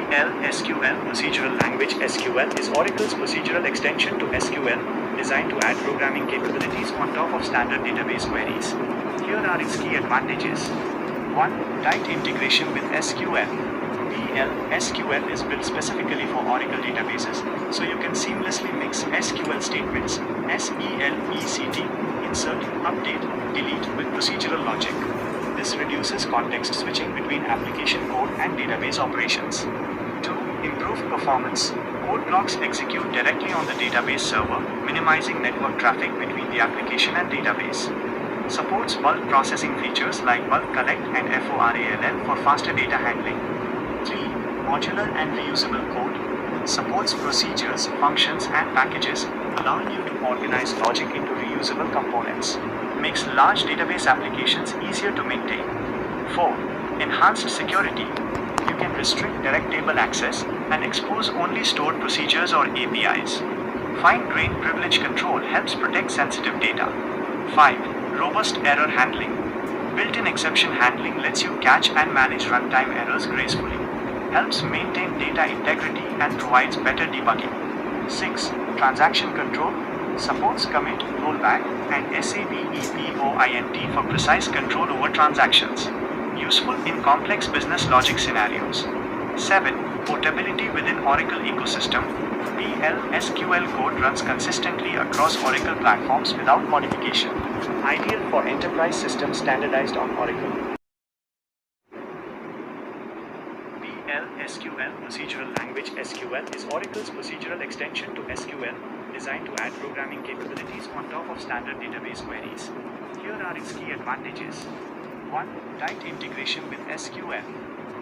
PLSQL Procedural Language SQL is Oracle's procedural extension to SQL, designed to add programming capabilities on top of standard database queries. Here are its key advantages. 1. Tight integration with SQL. PLSQL is built specifically for Oracle databases, so you can seamlessly mix SQL statements, SELECT, insert, update, delete with procedural logic. This reduces context switching between application code and database operations. 2. Improved performance. Code blocks execute directly on the database server, minimizing network traffic between the application and database. Supports bulk processing features like bulk collect and FORALL for faster data handling. 3. Modular and reusable code. Supports procedures, functions, and packages, allowing you to organize logic into reusable components. Makes large database applications easier to maintain. 4. Enhanced security. You can restrict direct table access and expose only stored procedures or APIs. Fine-grained privilege control helps protect sensitive data. 5. Robust error handling. Built-in exception handling lets you catch and manage runtime errors gracefully. Helps maintain data integrity and provides better debugging. 6. Transaction control. Supports commit, rollback, and SABEPOINT for precise control over transactions. Useful in complex business logic scenarios. 7. Portability within Oracle ecosystem. PLSQL code runs consistently across Oracle platforms without modification. Ideal for enterprise systems standardized on Oracle. PLSQL Procedural Language SQL is Oracle's procedural extension to SQL, designed to add programming capabilities on top of standard database queries. Here are its key advantages. 1. Tight integration with SQL.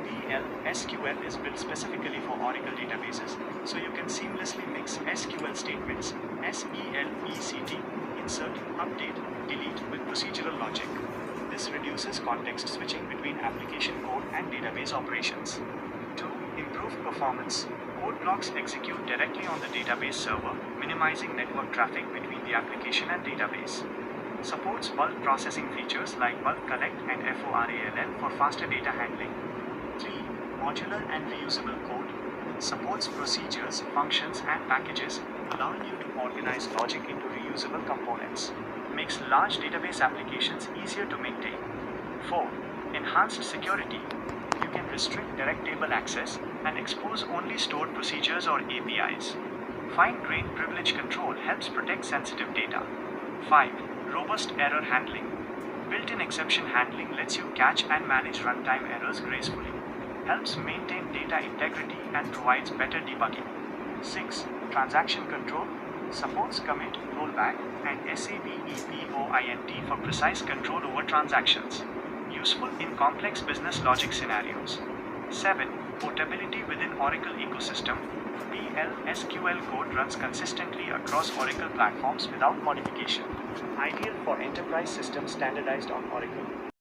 PLSQL is built specifically for Oracle databases, so you can seamlessly mix SQL statements, SELECT, insert, update, delete with procedural logic. This reduces context switching between application code and database operations. 2. Improved performance. Code blocks execute directly on the database server, minimizing network traffic between the application and database. Supports bulk processing features like bulk collect and FORALL for faster data handling. 3. Modular and reusable code. Supports procedures, functions, and packages, allowing you to organize logic into reusable components. Makes large database applications easier to maintain. 4. Enhanced security. You can restrict direct table access and expose only stored procedures or APIs. Fine-grained privilege control helps protect sensitive data. 5. Robust error handling. Built-in exception handling lets you catch and manage runtime errors gracefully. Helps maintain data integrity and provides better debugging. 6. Transaction control. Supports commit, rollback, and SABEPOINT for precise control over transactions. Useful in complex business logic scenarios. 7. Portability within Oracle ecosystem. PLSQL code runs consistently across Oracle platforms without modification. Ideal for enterprise systems standardized on Oracle.